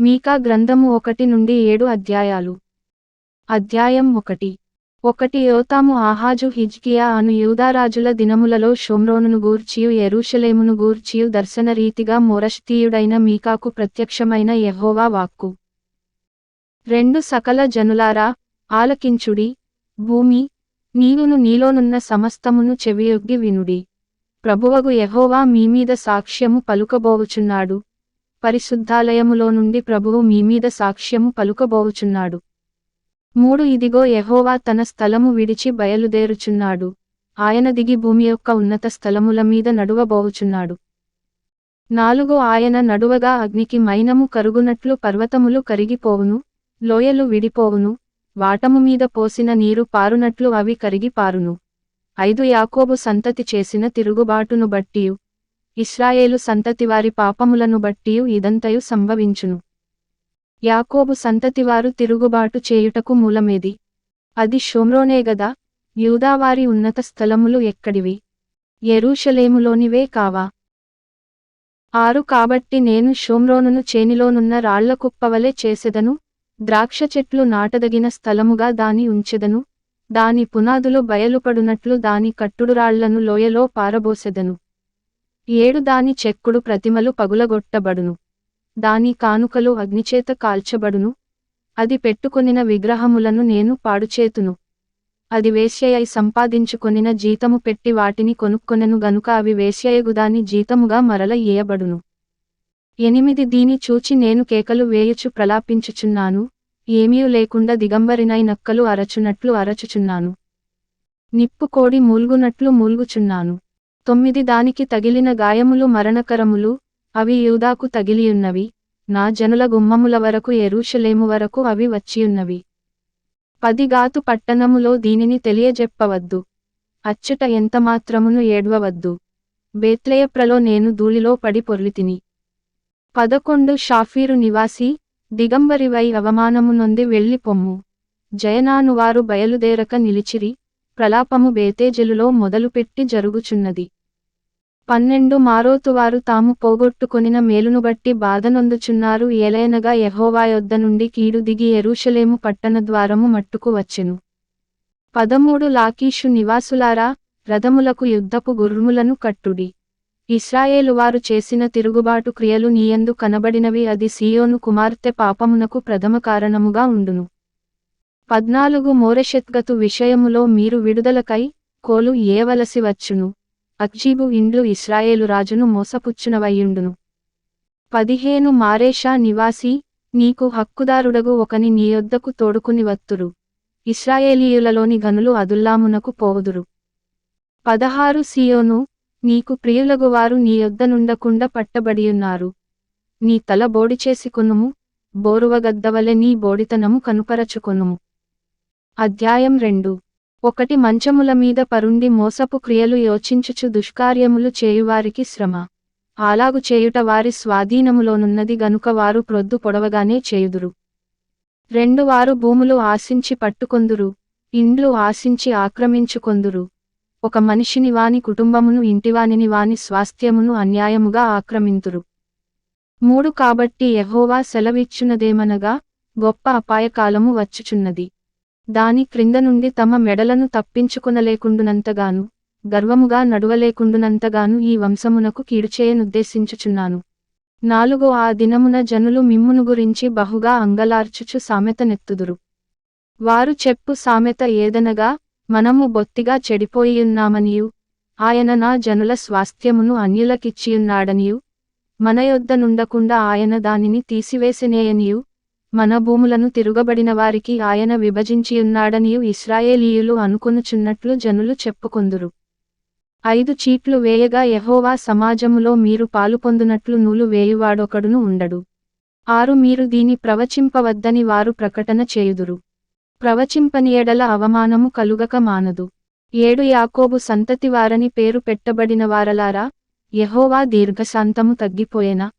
మీకా గ్రంథము 1-7 అధ్యాయాలు. అధ్యాయం 1. యోతాము ఆహాజు హిజ్కియా అను యూదారాజుల దినములలో షోమ్రోనును గూర్చియు యెరూషలేమును గూర్చియు దర్శనరీతిగా మొరష్తీయుడైన మీకాకు ప్రత్యక్షమైన యెహోవా వాక్కు. 2 సకల జనులారా, ఆలకించుడి, భూమి, నీవును నీలోనున్న సమస్తమును చెవియొగ్గి వినుడి. ప్రభువగు యెహోవా మీమీద సాక్ష్యము పలుకబోవుచున్నాడు. పరిశుద్ధాలయములో నుండి ప్రభువు మీమీద సాక్ష్యము పలుకబోవుచున్నాడు. 3 ఇదిగో యెహోవా తన స్థలము విడిచి బయలుదేరుచున్నాడు. ఆయన దిగి భూమి యొక్క ఉన్నత స్థలముల మీద నడువబోవుచున్నాడు. 4 ఆయన నడువగా అగ్నికి మైనము కరుగునట్లు పర్వతములు కరిగిపోవును, లోయలు విడిపోవును, వాటము మీద పోసిన నీరు పారునట్లు అవి కరిగి పారును. 5 యాకోబు సంతతి చేసిన తిరుగుబాటును బట్టియు, ఇశ్రాయేలు సంతతివారి పాపములను బట్టియు ఇదంతయు సంభవించును. యాకోబు సంతతివారు తిరుగుబాటు చేయుటకు మూలమేది? అది షోమ్రోనే గదా. యూదావారి ఉన్నత స్థలములు ఎక్కడివి? యెరూషలేములోనివే కావా? 6 కాబట్టి నేను షోమ్రోనును చేనిలోనున్న రాళ్ల కుప్పవలె చేసెదను, ద్రాక్ష చెట్లు నాటదగిన స్థలముగా దాని ఉంచెదను, దాని పునాదులు బయలుపడునట్లు దాని కట్టుడురాళ్లను లోయలో పారబోసెదను. 7 దాని చెక్కుడు ప్రతిమలు పగులగొట్టబడును, దాని కానుకలు అగ్నిచేత కాల్చబడును, అది పెట్టుకొనిన విగ్రహములను నేను పాడుచేతును. అది వేశ్యయై సంపాదించుకొనిన జీతము పెట్టి వాటిని కొనుక్కొనెను గనుక అవి వేశ్యయగు దాని జీతముగా మరల ఇయ్యబడును. 8 దీని చూచి నేను కేకలు వేయుచు ప్రలాపించుచున్నాను, ఏమీయు లేకుండా దిగంబరినై నక్కలు అరచునట్లు అరచుచున్నాను, నిప్పుకోడి మూల్గునట్లు మూల్గుచున్నాను. 9 దానికి తగిలిన గాయములు మరణకరములు, అవి యూదాకు తగిలియున్నవి, నా జనుల గుమ్మముల వరకు యెరూషలేము వరకు అవి వచ్చియున్నవి. 10 గాతు పట్టణములో దీనిని తెలియజెప్పవద్దు, అచ్చట ఎంతమాత్రమును ఏడ్వవద్దు, బేత్లెయప్రలో నేను ధూళిలో పడి పొర్లితిని. 11 షాఫీరు నివాసి, దిగంబరివై అవమానము నొంది వెళ్ళి పొమ్ము. జయనానువారు బయలుదేరక నిలిచిరి, ప్రలాపము బేతేజెలులో మొదలుపెట్టి జరుగుచున్నది. 12 మారోతువారు తాము పోగొట్టుకొనిన మేలును బట్టి బాధనొందుచున్నారు, ఏలయనగా యెహోవా యొద్ద నుండి కీడు దిగి యెరూషలేము పట్టణ ద్వారము మట్టుకు వచ్చెను. 13 లాకీషు నివాసులారా, రథములకు యుద్ధపు గుర్రములను కట్టుడి. ఇశ్రాయేలువారు చేసిన తిరుగుబాటు క్రియలు నీయందు కనబడినవి, అది సీయోను కుమార్తె పాపమునకు ప్రథమ కారణముగా ఉండును. 14 మోరెషెత్గతు విషయములో మీరు విడుదలకై కోలు ఏవలసి వచ్చును, అక్జీబు ఇండ్లు ఇశ్రాయేలు రాజును మోసపుచ్చునవయ్యుండును. 15 మారేషా నివాసి, నీకు హక్కుదారుడగు ఒకని నీ యొద్దకు తోడుకుని వత్తురు, ఇశ్రాయేలీయులలోని గనులు అదుల్లామునకు పోవుదురు. 16 సీయోను, నీకు ప్రియులగువారు నీ యొద్ద నుండకుండా పట్టబడియున్నారు, నీ తల బోడిచేసికొనుము, బోరువగద్దవలె నీ బోడితనము కనుపరచుకొనుము. అధ్యాయం 2. 1 మంచముల మీద పరుండి మోసపు క్రియలు యోచించుచు దుష్కార్యములు చేయువారికి శ్రమ. అలాగు చేయుట వారి స్వాధీనములోనున్నది గనుక వారు ప్రొద్దు పొడవగానే చేయుదురు. 2 వారు భూములు ఆశించి పట్టుకొందురు, ఇండ్లు ఆశించి ఆక్రమించుకొందురు. 1 మనిషిని వాని కుటుంబమును ఇంటివానిని వాని స్వాస్థ్యమును అన్యాయముగా ఆక్రమింతురు. 3 కాబట్టి యెహోవా సెలవిచ్చునదేమనగా, గొప్ప అపాయకాలము వచ్చుచున్నది. దాని క్రింద నుండి తమ మెడలను తప్పించుకొనలేకుండునంతగాను, గర్వముగా నడువలేకుండునంతగాను ఈ వంశమునకు కీడుచేయనుద్దేశించుచున్నాను. 4 ఆ దినమున జనులు మిమ్మును గురించి బహుగా అంగలార్చుచు సామెత నెత్తుదురు. వారు చెప్పు సామెత ఏదనగా, మనము బొత్తిగా చెడిపోయియున్నామనియు, ఆయన నా జనుల స్వాస్థ్యమును అన్యులకిచ్చియున్నాడనియు, మన యొద్ద నుండకుండా ఆయన దానిని తీసివేసినేయనియు, మన భూములను తిరుగబడిన వారికి ఆయన విభజించియున్నాడనియు ఇశ్రాయేలీయులు అనుకొనుచున్నట్లు జనులు చెప్పుకొందురు. 5 చీట్లు వేయగా యెహోవా సమాజములో మీరు పాలుపొందునట్లు నూలు వేయువాడొకడును ఉండడు. 6 మీరు దీని ప్రవచింపవద్దని వారు ప్రకటన చేయుదురు, ప్రవచింపని ఎడల అవమానము కలుగక మానదు. 7 యాకోబు సంతతివారని పేరు పెట్టబడిన వారలారా, యెహోవా దీర్ఘశాంతము తగ్గిపోయెనా?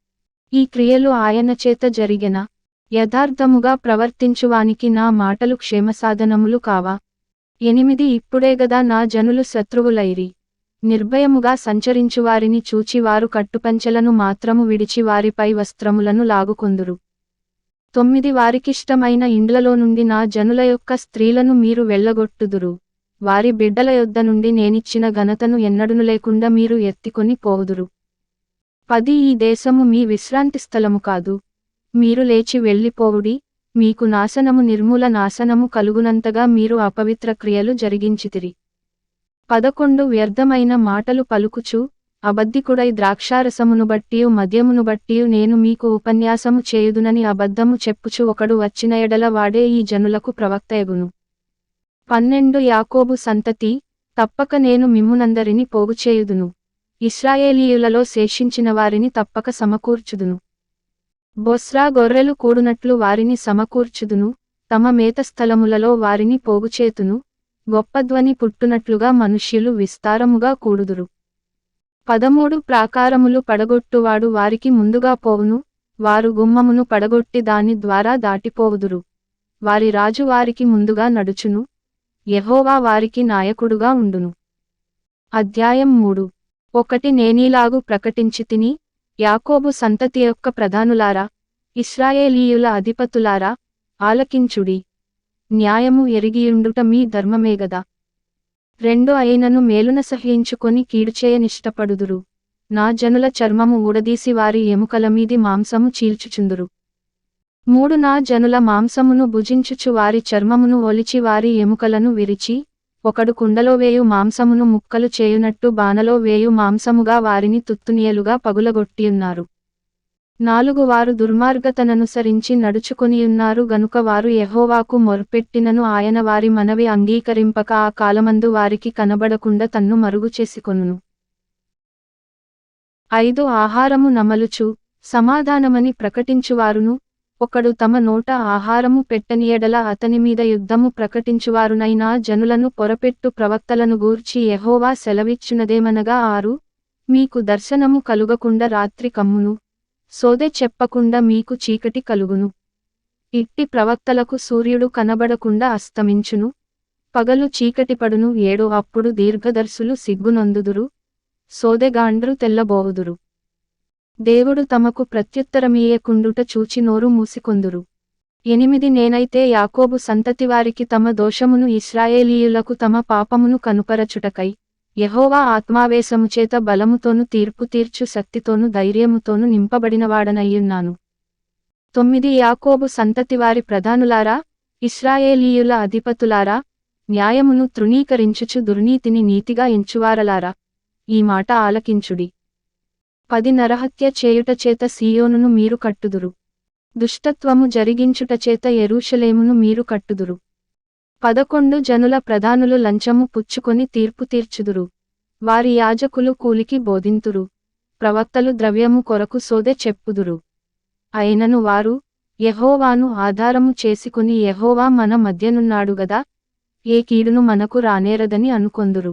ఈ క్రియలు ఆయన చేత జరిగెనా? యథార్థముగా ప్రవర్తించువానికి నా మాటలు క్షేమసాధనములు కావా? 8 ఇప్పుడే గదా నా జనులు శత్రువులైరి, నిర్భయముగా సంచరించువారిని చూచి వారు కట్టుపంచెలను మాత్రము విడిచి వారిపై వస్త్రములను లాగుకొందురు. 9 వారికిష్టమైన ఇండ్లలో నుండి నా జనుల యొక్క స్త్రీలను మీరు వెళ్ళగొట్టుదురు, వారి బిడ్డల యొద్ద నుండి నేనిచ్చిన ఘనతను ఎన్నడును లేకుండా మీరు ఎత్తికొని పోవుదురు. 10 ఈ దేశము మీ విశ్రాంతి స్థలము కాదు, మీరు లేచి వెళ్ళిపోవుడి, మీకు నాశనము నిర్మూల నాశనము కలుగునంతగా మీరు అపవిత్ర క్రియలు జరిగించితిరి. 11 వ్యర్థమైన మాటలు పలుకుచు, అబద్ధికుడై ద్రాక్షారసమును బట్టియు మద్యమును బట్టియు నేను మీకు ఉపన్యాసము చేయుదునని అబద్ధము చెప్పుచు ఒకడు వచ్చిన ఎడల వాడే ఈ జనులకు ప్రవక్తయగును. 12 యాకోబు సంతతి, తప్పక నేను మిమ్మునందరిని పోగుచేయుదును, ఇశ్రాయేలీయులలో శేషించిన వారిని తప్పక సమకూర్చుదును. బొస్రా గొర్రెలు కూడునట్లు వారిని సమకూర్చుదును, తమ మేత స్థలములలో వారిని పోగుచేతును, గొప్ప ధ్వని పుట్టునట్లుగా మనుష్యులు విస్తారముగా కూడుదురు. 13 ప్రాకారములు పడగొట్టువాడు వారికి ముందుగా పోవును, వారు గుమ్మమును పడగొట్టి దాని ద్వారా దాటిపోవుదురు, వారి రాజు వారికి ముందుగా నడుచును, యెహోవా వారికి నాయకుడుగా ఉండును. అధ్యాయం 3. 1 నేనీలాగు ప్రకటించితిని, యాకోబు సంతతి యొక్క ప్రధానులారా, ఇశ్రాయేలీయుల అధిపతులారా, ఆలకించుడి, న్యాయము ఎరిగియుండుట మీ ధర్మమేగదా. 2 అయినను మేలున సహించుకొని కీడుచేయనిష్టపడుదురు, నా జనుల చర్మము ఊడదీసి వారి ఎముకల మీది మాంసము చీల్చుచుందురు. 3 నా జనుల మాంసమును భుజించుచు వారి చర్మమును ఒలిచి వారి ఎముకలను విరిచి, ఒకడు కుండలో వేయు మాంసమును ముక్కలు చేయునట్టు బానలో వేయు మాంసముగా వారిని తుత్తునియలుగా పగులగొట్టియున్నారు. 4 వారు దుర్మార్గతననుసరించి నడుచుకొనియున్నారు గనుక వారు యెహోవాకు మొర్పెట్టినను ఆయన వారి మనవి అంగీకరింపక ఆ కాలమందు వారికి కనబడకుండా తన్ను మరుగు చేసుకొనును. 5 ఆహారము నమలుచు, సమాధానమని ప్రకటించువారును, ఒకడు తమ నోట ఆహారము పెట్టని ఎడల అతని మీద యుద్ధము ప్రకటించువారునైనా జనులను పొరపెట్టు ప్రవక్తలను గూర్చి యెహోవా సెలవిచ్చునదేమనగా 6 మీకు దర్శనము కలుగకుండా రాత్రి కమ్మును, సోదె చెప్పకుండా మీకు చీకటి కలుగును. ఇట్టి ప్రవక్తలకు సూర్యుడు కనబడకుండా అస్తమించును, పగలు చీకటిపడును. 7 అప్పుడు దీర్ఘదర్శులు సిగ్గునొందుదురు, సోదెగాండ్రు తెల్లబోవుదురు. దేవుడు తమకు ప్రత్యుత్తరమీయకుండుట చూచి నోరు మూసికొందురు. 8 నేనైతే యాకోబు సంతతివారికి తమ దోషమును ఇశ్రాయేలీయులకు తమ పాపమును కనుపరచుటకై, యెహోవా ఆత్మావేశముచేత బలముతోను తీర్పు తీర్చు శక్తితోను ధైర్యముతోను నింపబడినవాడనయ్యున్నాను. 9 యాకోబు సంతతివారి ప్రధానులారా, ఇశ్రాయేలీయుల అధిపతులారా, న్యాయమును తృణీకరించుచు దుర్నీతిని నీతిగా ఎంచువారలారా, ఈ మాట ఆలకించుడి. 10 నరహత్య చేయుటచేత సీయోనును మీరు కట్టుదురు, దుష్టత్వము జరిగించుటచేత యెరూషలేమును మీరు కట్టుదురు. 11 జనుల ప్రధానులు లంచము పుచ్చుకొని తీర్పు తీర్చుదురు, వారి యాజకులు కూలికి బోధింతురు, ప్రవక్తలు ద్రవ్యము కొరకు సోదె చెప్పుదురు. అయినను వారు, యెహోవాను ఆధారము చేసుకుని యెహోవా మన మధ్యనున్నాడు గదా, ఏ కీడును మనకు రానేరదని అనుకొందురు.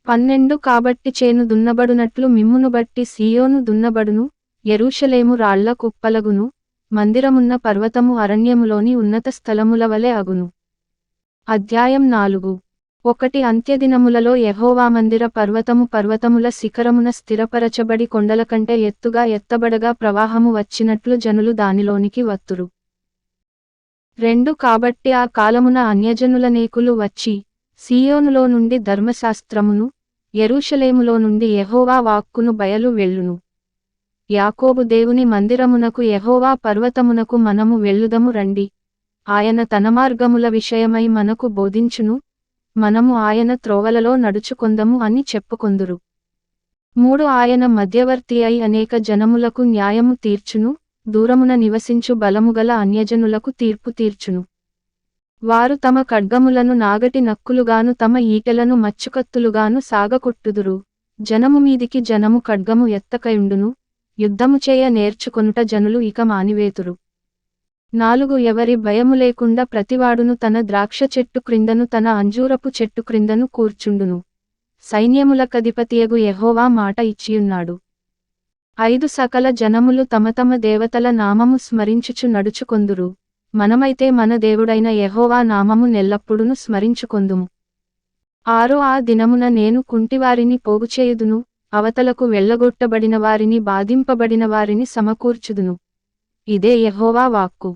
12 కాబట్టి చేను దున్నబడునట్లు మిమ్మును బట్టి సీయోను దున్నబడును, యెరూషలేము రాళ్ల కుప్పలగును, మందిరమున్న పర్వతము అరణ్యములోని ఉన్నత స్థలముల వలె అగును. అధ్యాయం 4. 1 అంత్యదినములలో యెహోవా మందిర పర్వతముల శిఖరమున స్థిరపరచబడి కొండల కంటే ఎత్తుగా ఎత్తబడగా ప్రవాహము వచ్చినట్లు జనులు దానిలోనికి వత్తురు. 2 కాబట్టి ఆ కాలమున అన్యజనులనేకులు వచ్చి, సీయోనులో నుండి ధర్మశాస్త్రమును, యెరూషలేములో నుండి యెహోవా వాక్కును బయలు వెళ్ళును. యాకోబు దేవుని మందిరమునకు యెహోవా పర్వతమునకు మనము వెళ్ళుదము రండి, ఆయన తన మార్గముల విషయమై మనకు బోధించును, మనము ఆయన త్రోవలలో నడుచుకొందము అని చెప్పుకొందురు. 3 ఆయన మధ్యవర్తి అయి అనేక జనములకు న్యాయము తీర్చును, దూరమున నివసించు బలముగల అన్యజనులకు తీర్పు తీర్చును. వారు తమ ఖడ్గములను నాగటి నక్కులుగాను తమ ఈటెలను మచ్చుకత్తులుగాను సాగకొట్టుదురు, జనము మీదికి జనము ఖడ్గము ఎత్తకయుండును, యుద్ధము చేయ నేర్చుకొనుట జనులు ఇక మానివేతురు. 4 ఎవరి భయము లేకుండా ప్రతివాడును తన ద్రాక్ష చెట్టు క్రిందను తన అంజూరపు చెట్టు క్రిందను కూర్చుండును, సైన్యములకధిపతియగు యెహోవా మాట ఇచ్చియున్నాడు. 5 సకల జనములు తమ తమ దేవతల నామము స్మరించుచు నడుచుకొందురు, మనమైతే మన దేవుడైన యెహోవా నామము నెల్లప్పుడును స్మరించుకొందుము. 6 ఆ దినమున నేను కుంటివారిని పోగుచేయుదును, అవతలకు వెళ్ళగొట్టబడిన వారిని బాధింపబడిన వారిని సమకూర్చుదును, ఇదే యెహోవా వాక్కు.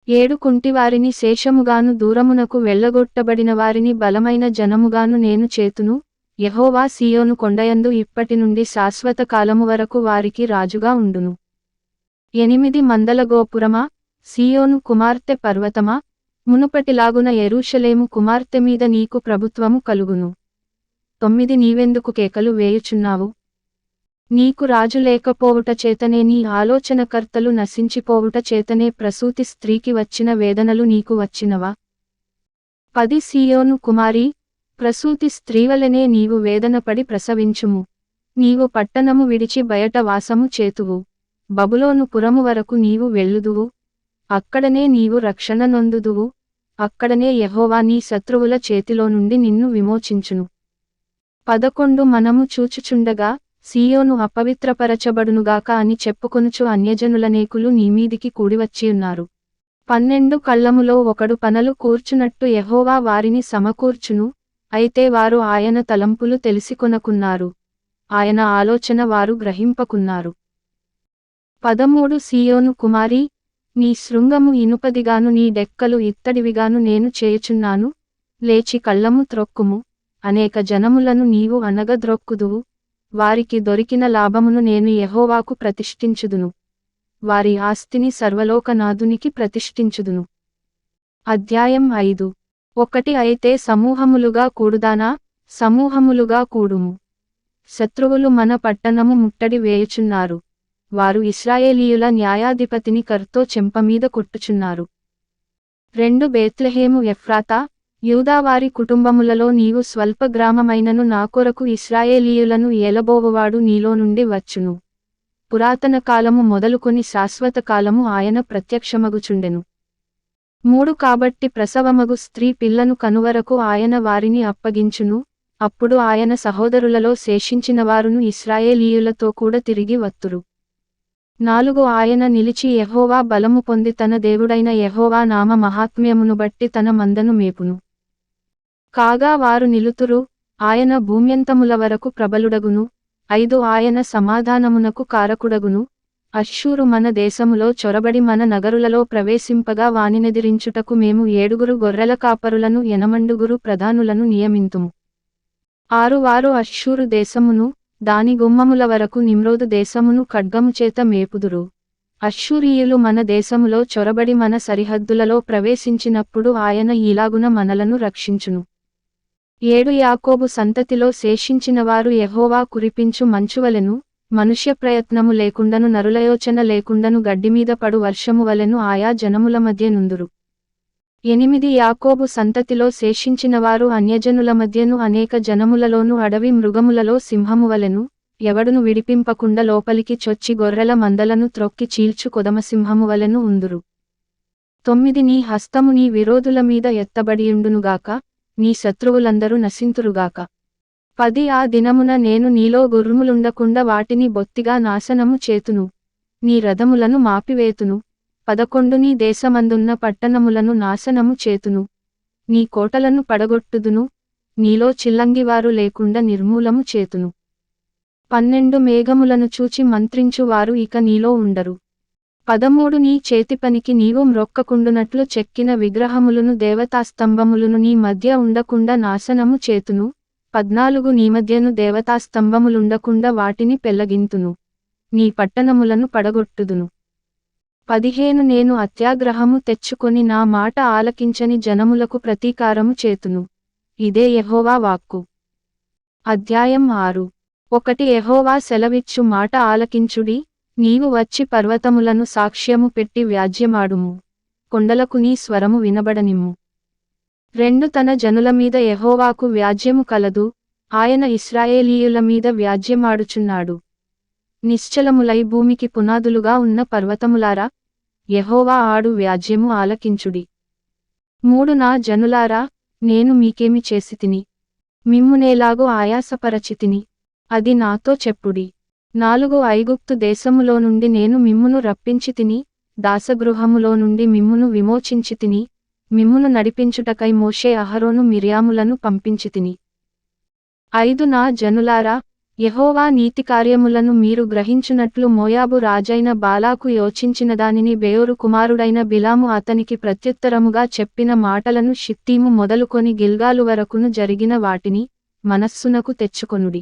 7 కుంటివారిని శేషముగాను దూరమునకు వెళ్ళగొట్టబడిన వారిని బలమైన జనముగాను నేను చేతును. యెహోవా సీయోను కొండయందు ఇప్పటి నుండి శాశ్వత కాలము వరకు వారికి రాజుగా ఉండును. 8 మందల గోపురమా, సీయోను కుమార్తె పర్వతమా, మునుపటిలాగున యెరూషలేము కుమార్తె మీద నీకు ప్రభుత్వము కలుగును. 9 నీవెందుకు కేకలు వేయుచున్నావు? నీకు రాజు లేకపోవుట చేతనే, నీ ఆలోచనకర్తలు నశించిపోవుట చేతనే ప్రసూతి స్త్రీకి వచ్చిన వేదనలు నీకు వచ్చినవా? 10 సీయోను కుమారీ, ప్రసూతి స్త్రీవలనే నీవు వేదనపడి ప్రసవించుము. నీవు పట్టణము విడిచి బయట వాసము చేతువు. బబులోను పురము వరకు నీవు వెళ్ళుదువు. అక్కడనే నీవు రక్షణ నొందుదువు. అక్కడనే యెహోవా నీ శత్రువుల చేతిలో నుండి నిన్ను విమోచించును. 11 మనము చూచుచుండగా సీయోను అపవిత్రపరచబడునుగాక అని చెప్పుకొనుచు అన్యజనులనేకులు నీమీదికి కూడివచ్చియున్నారు. 12 కళ్ళములో ఒకడు పనలు కూర్చునట్టు యెహోవా వారిని సమకూర్చును. అయితే వారు ఆయన తలంపులు తెలిసికొనకున్నారు. ఆయన ఆలోచన వారు గ్రహింపకున్నారు. 13 సీయోను కుమారీ, నీ శృంగము ఇనుపదిగాను నీ డెక్కలు ఇత్తడివిగాను నేను చేయుచున్నాను. లేచి కళ్ళము త్రొక్కుము. అనేక జనములను నీవు అనగద్రొక్కుదువు. వారికి దొరికిన లాభమును నేను యెహోవాకు ప్రతిష్ఠించుదును. వారి ఆస్తిని సర్వలోకనాథునికి ప్రతిష్ఠించుదును. అధ్యాయం 5. 1 అయితే సమూహములుగా కూడుదానా, సమూహములుగా కూడుము. శత్రువులు మన పట్టణము ముట్టడి వేయుచున్నారు. వారు ఇశ్రాయేలీయుల న్యాయాధిపతిని కర్తో చెంపమీద కొట్టుచున్నారు. 2 బేత్లెహేము ఎఫ్రాతా, యూదావారి కుటుంబములలో నీవు స్వల్ప గ్రామమైనను నా కొరకు ఇశ్రాయేలీయులను ఏలబోవువాడు నీలో నుండి వచ్చును. పురాతన కాలము మొదలుకొని శాశ్వత కాలము ఆయన ప్రత్యక్షమగుచుండెను. 3 కాబట్టి ప్రసవమగు స్త్రీ పిల్లను కనువరకు ఆయన వారిని అప్పగించును. అప్పుడు ఆయన సహోదరులలో శేషించినవారును ఇశ్రాయేలీయులతో కూడా తిరిగి వత్తురు. 4 ఆయన నిలిచి యెహోవా బలము పొంది తన దేవుడైన యెహోవా నామ మహాత్మ్యమును బట్టి తన మందను మేపును. కాగా వారు నిలుతురు. ఆయన భూమ్యంతముల వరకు ప్రబలుడగును. 5 ఆయన సమాధానమునకు కారకుడగును. అష్షూరు మన దేశములో చొరబడి మన నగరులలో ప్రవేశింపగా వానినెదిరించుటకు మేము 7 గొర్రెల కాపరులను 8 ప్రధానులను నియమింతుము. 6 వారు అష్షూరు దేశమును దాని గుమ్మముల వరకు నిమ్రోదు దేశమును ఖడ్గము చేత మేపుదురు. అష్షూరీయులు మన దేశములో చొరబడి మన సరిహద్దులలో ప్రవేశించినప్పుడు ఆయన ఈలాగున మనలను రక్షించును. 7 యాకోబు సంతతిలో శేషించినవారు యెహోవా కురిపించు మంచువలెను, మనుష్య ప్రయత్నము లేకుండను నరులయోచన లేకుండను గడ్డిమీద పడు వర్షము వలెను ఆయా జనముల మధ్య నుందురు. 8 యాకోబు సంతతిలో శేషించినవారు అన్యజనుల మధ్యను అనేక జనములలోను అడవి మృగములలో సింహము వలెను, ఎవడును విడిపింపకుండా లోపలికి చొచ్చి గొర్రెల మందలను త్రొక్కి చీల్చు కొదమసింహము వలెను ఉందురు. 9 నీ హస్తము నీ విరోధుల మీద ఎత్తబడియుండునుగాక, నీ శత్రువులందరూ నశింతురుగాక. 10 ఆ దినమున నేను నీలో గుర్రములుండకుండా వాటిని బొత్తిగా నాశనము చేతును. నీ రథములను మాపివేతును. 11 నీ దేశమందున్న పట్టణములను నాశనము చేతును. నీ కోటలను పడగొట్టుదును. నీలో చిల్లంగివారు లేకుండా నిర్మూలము చేతును. 12 మేఘములను చూచి మంత్రించు వారు ఇక నీలో ఉండరు. 13 నీ చేతిపనికి నీవు మ్రొక్కకుండునట్లు చెక్కిన విగ్రహములను దేవతాస్తంభములను నీ మధ్య ఉండకుండా నాశనము చేతును. 14 నీ మధ్యను దేవతాస్తంభములుండకుండా వాటిని పెళ్లగింతును. నీ పట్టణములను పడగొట్టుదును. 15 నేను అత్యాగ్రహము తెచ్చుకొని నా మాట ఆలకించని జనములకు ప్రతీకారము చేతును. ఇదే యెహోవా వాక్కు. అధ్యాయం 6. 1 యెహోవా సెలవిచ్చు మాట ఆలకించుడి. నీవు వచ్చి పర్వతములను సాక్ష్యము పెట్టి వ్యాజ్యమాడుము. కొండలకు నీ స్వరము వినబడనిమ్ము. 2 తన జనుల మీద యెహోవాకు వ్యాజ్యము కలదు. ఆయన ఇశ్రాయేలీయుల మీద వ్యాజ్యమాడుచున్నాడు. నిశ్చలములై భూమికి పునాదులుగా ఉన్న పర్వతములారా, యెహోవా ఆడు వ్యాజ్యము ఆలకించుడి. 3 నా జనులారా, నేను మీకేమి చేసితిని? మిమ్మునేలాగో ఆయాసపరచితిని, అది నాతో చెప్పుడి. 4 ఐగుప్తు దేశములో నుండి నేను మిమ్మును రప్పించితిని, దాసగృహములో నుండి మిమ్మును విమోచించితిని, మిమ్మును నడిపించుటకై మోషే అహరోను మిర్యాములను పంపించితిని. 5 నా జనులారా, యెహోవా నీతి కార్యములను మీరు గ్రహించునట్లు మోయాబు రాజైన బాలాకు యోచించిన దానిని బెయోరు కుమారుడైన బిలాము అతనికి ప్రత్యుత్తరముగా చెప్పిన మాటలను షిత్తీము మొదలుకొని గిల్గాలు వరకును జరిగిన వాటిని మనస్సునకు తెచ్చుకొనుడి.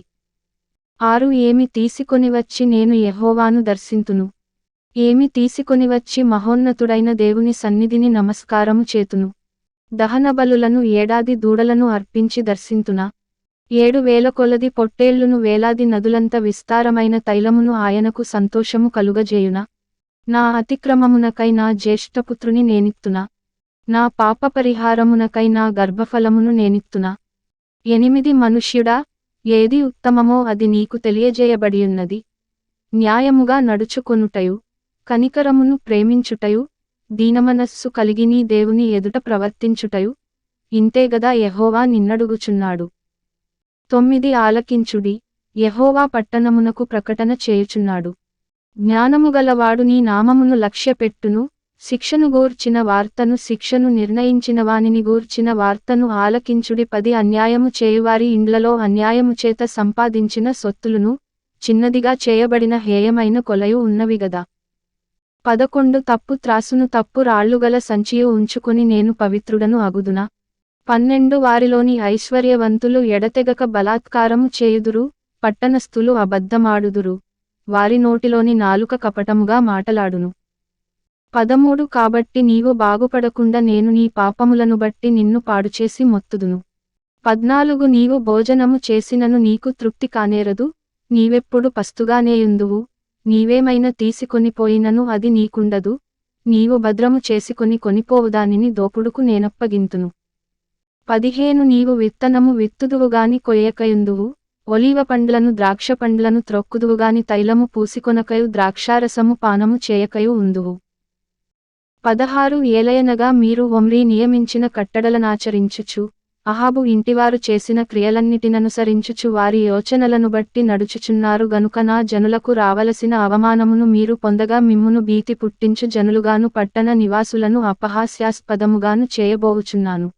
6 ఏమి తీసుకొనివచ్చి నేను యెహోవాను దర్శింతును. ఏమి తీసుకొనివచ్చి మహోన్నతుడైన దేవుని సన్నిధిని నమస్కారము చేతును. దహనబలులను ఏడాది దూడలను అర్పించి దర్శింతునా. 7,000 కొలది పొట్టేళ్లును వేలాది నదులంత విస్తారమైన తైలమును ఆయనకు సంతోషము కలుగజేయునా. నా అతిక్రమమునకై నా జ్యేష్ఠపుత్రుని నేనిత్తునా. నా పాపపరిహారమునకై నా గర్భఫలమును నేనిత్తునా. 8 మనుష్యుడా, ఏది ఉత్తమమో అది నీకు తెలియజేయబడియున్నది. న్యాయముగా నడుచుకొనుటయు, కనికరమును ప్రేమించుటయు, దీనమనస్సు కలిగి నీ దేవుని ఎదుట ప్రవర్తించుటయు, ఇంతేగదా యెహోవా నిన్నడుగుచున్నాడు. 9 ఆలకించుడి, యెహోవా పట్టణమునకు ప్రకటన చేయుచున్నాడు. జ్ఞానముగలవాడు నీ నామమును లక్ష్యపెట్టును. శిక్షను గూర్చిన వార్తను, శిక్షను నిర్ణయించిన వానిని గూర్చిన వార్తను ఆలకించుడి. 10 అన్యాయము చేయువారి ఇండ్లలో అన్యాయము చేత సంపాదించిన సొత్తులును, చిన్నదిగా చేయబడిన హేయమైన కొలయు ఉన్నవిగదా. 11 తప్పు త్రాసును, తప్పు రాళ్లుగల సంచియు ఉంచుకొని నేను పవిత్రుడను అగుదునా. 12 వారిలోని ఐశ్వర్యవంతులు ఎడతెగక బలాత్కారము చేయుదురు, పట్టణస్థులు అబద్ధమాడుదురు, వారి నోటిలోని నాలుక కపటముగా మాటలాడును. 13 కాబట్టి నీవు బాగుపడకుండా నేను నీ పాపములను బట్టి నిన్ను పాడుచేసి మొత్తుదును. 14 నీవు భోజనము చేసినను నీకు తృప్తి కానేరదు, నీవెప్పుడు పస్తుగానేయుందువు, నీవేమైనా తీసుకొనిపోయినను అది నీకుండదు, నీవు భద్రము చేసుకొని కొనిపోవుదానిని దోపుడుకు నేనప్పగింతును. 15 నీవు విత్తనము విత్తుదువుగాని కొయ్యకయుందువు, ఒలీవ పండ్లను ద్రాక్ష పండ్లను త్రొక్కుదువుగాని తైలము పూసికొనకయు ద్రాక్షారసము పానము చేయకయు ఉందువు. 16 ఏలయనగా మీరు ఒమ్రీ నియమించిన కట్టడలనాచరించుచు, అహాబు ఇంటివారు చేసిన క్రియలన్నిటిననుసరించుచు వారి యోచనలను బట్టి నడుచుచున్నారు గనుక నా జనులకు రావలసిన అవమానమును మీరు పొందగా మిమ్మును భీతి పుట్టించు జనులుగాను పట్టణ నివాసులను అపహాస్యాస్పదముగాను చేయబోవుచున్నాను.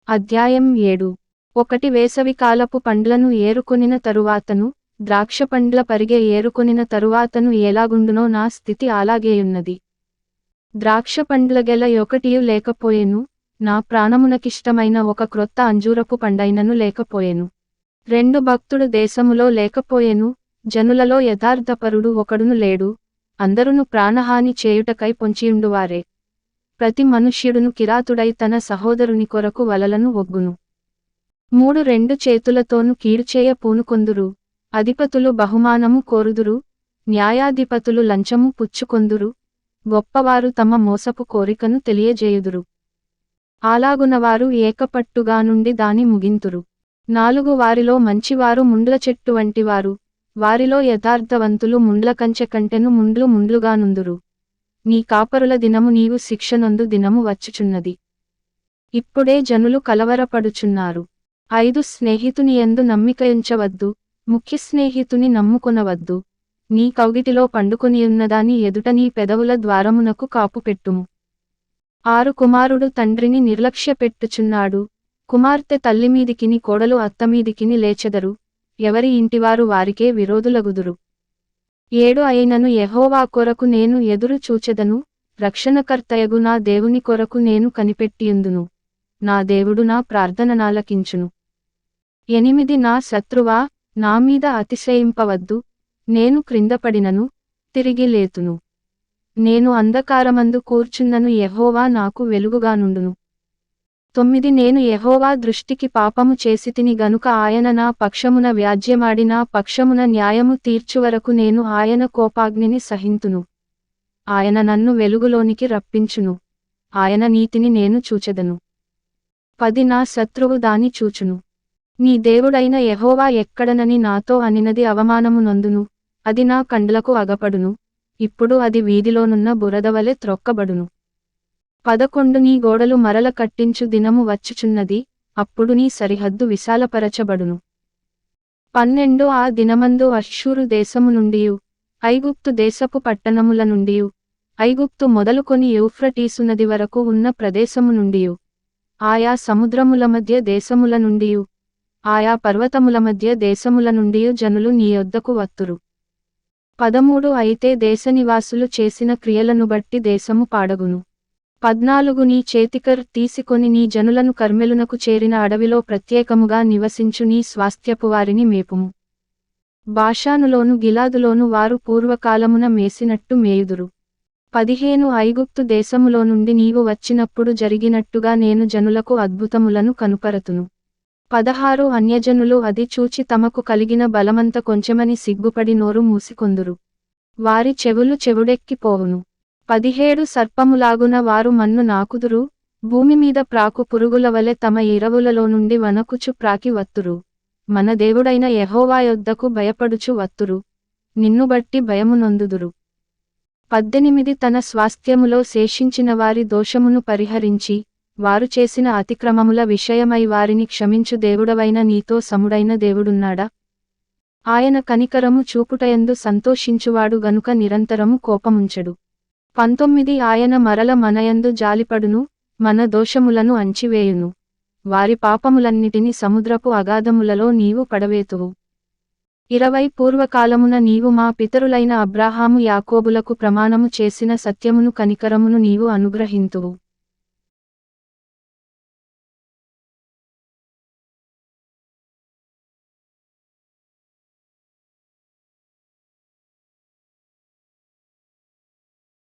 అధ్యాయం 7. 1 వేసవికాలపు పండ్లను ఏరుకొనిన తరువాతను, ద్రాక్ష పండ్ల పరిగె ఏరుకొనిన తరువాతను ఎలాగుండునో నా స్థితి అలాగేయున్నది. ద్రాక్ష పండ్ల గెల ఒకటియు లేకపోయెను, నా ప్రాణమునకిష్టమైన ఒక క్రొత్త అంజూరపు పండైనను లేకపోయెను. 2 భక్తుడు దేశములో లేకపోయెను, జనులలో యథార్థపరుడు ఒకడును లేడు, అందరును ప్రాణహాని చేయుటకై పొంచియుండువారే. ప్రతి మనుష్యుడును కిరాతుడై తన సహోదరుని కొరకు వలలను ఒగ్గును. 3 2 చేతులతోను కీడుచేయ పూనుకొందురు, అధిపతులు బహుమానము కోరుదురు, న్యాయాధిపతులు లంచము పుచ్చుకొందురు, గొప్పవారు తమ మోసపు కోరికను తెలియజేయుదురు. అలాగునవారు ఏకపట్టుగా నుండి దాని ముగింతురు. 4 వారిలో మంచివారు ముండ్ల చెట్టు వంటివారు, వారిలో యథార్థవంతులు ముండ్ల కంచె కంటెను ముండ్లు ముండ్లుగానుందురు. నీ కాపరుల దినము నీవు శిక్షనొందు దినము వచ్చుచున్నది. ఇప్పుడే జనులు కలవరపడుచున్నారు. 5 స్నేహితుని యందు నమ్మికయుంచవద్దు, ముఖ్య స్నేహితుని నమ్ముకొనవద్దు. నీ కౌగిటిలో పండుకొనియున్నదాని ఎదుట నీ పెదవుల ద్వారమునకు కాపుపెట్టుము. 6 కుమారుడు తండ్రిని నిర్లక్ష్యపెట్టుచున్నాడు, కుమార్తె తల్లిమీదికిని కోడలు అత్తమీదికిని లేచెదరు, ఎవరి ఇంటివారు వారికే విరోధులగుదురు. 7 అయినను యెహోవా కొరకు నేను ఎదురు చూచెదను, రక్షణకర్తయగు నా దేవుని కొరకు నేను కనిపెట్టియుందును, నా దేవుడు నా ప్రార్థననాలకించును. 8 నా శత్రువా, నా మీద అతిశయింపవద్దు, నేను క్రిందపడినను, తిరిగి లేతును. నేను అంధకారమందు కూర్చున్నను, యెహోవా నాకు వెలుగుగానుండును. 9 నేను యెహోవా దృష్టికి పాపము చేసితిని గనుక ఆయన నా పక్షమున వ్యాజ్యమాడి నా పక్షమున న్యాయము తీర్చువరకు నేను ఆయన కోపాగ్నిని సహింతును. ఆయన నన్ను వెలుగులోనికి రప్పించును, ఆయన నీతిని నేను చూచెదను. 10 నా శత్రువు దాని చూచును. నీ దేవుడైన యెహోవా ఎక్కడనని నాతో అనినది అవమానము నొందును, అది నా కండ్లకు అగపడును, ఇప్పుడు అది వీధిలోనున్న బురదవలె త్రొక్కబడును. 11 నీ గోడలు మరల కట్టించు దినము వచ్చుచున్నది, అప్పుడు నీ సరిహద్దు విశాలపరచబడును. 12 ఆ దినమందు అష్షూరు దేశము నుండియు, ఐగుప్తు దేశపు పట్టణముల నుండియు, ఐగుప్తు మొదలుకొని యూఫ్రటీసు నది వరకు ఉన్న ప్రదేశము నుండియు, ఆయా సముద్రముల మధ్య దేశముల నుండియు, ఆయా పర్వతముల మధ్య దేశముల నుండి జనులు నీ యొద్దకు వత్తురు. 13 అయితే దేశనివాసులు చేసిన క్రియలను బట్టి దేశము పాడగును. 14 నీ చేతికర్ తీసుకొని నీ జనులను కర్మెలునకు చేరిన అడవిలో ప్రత్యేకముగా నివసించు నీ స్వాస్థ్యపు వారిని మేపుము. బాషానులోను గిలాదులోను వారు పూర్వకాలమున మేసినట్టు మేయుదురు. 15 ఐగుప్తు దేశములో నుండి నీవు వచ్చినప్పుడు జరిగినట్టుగా నేను జనులకు అద్భుతములను కనుపరతును. 16 అన్యజనులు అది చూచి తమకు కలిగిన బలమంత కొంచెమని సిగ్గుపడి నోరు మూసికొందురు. వారి చెవులు చెవుడెక్కిపోవును. 17 సర్పములాగున వారు మన్ను నాకుదురు, భూమిమీద ప్రాకు పురుగులవలె తమ ఇరవులలో నుండి వనకుచు ప్రాకి వత్తురు. మన దేవుడైన యెహోవా యొద్దకు భయపడుచు వత్తురు, నిన్ను బట్టి భయము నొందుదురు. 18 తన స్వాస్థ్యములో శేషించిన వారి దోషమును పరిహరించి, వారు చేసిన అతిక్రమముల విషయమై వారిని క్షమించు దేవుడవైన నీతో సముడైన దేవుడున్నాడా? ఆయన కనికరము చూపుటయందు సంతోషించువాడు గనుక నిరంతరము కోపముంచడు. 19 ఆయన మరల మనయందు జాలిపడును, మన దోషములను అంచివేయును. వారి పాపములన్నిటిని సముద్రపు అగాధములలో నీవు పడవేతువు. 20 పూర్వకాలమున నీవు మా పితరులైన అబ్రాహాము యాకోబులకు ప్రమాణము చేసిన సత్యమును కనికరమును నీవు అనుగ్రహింతువు.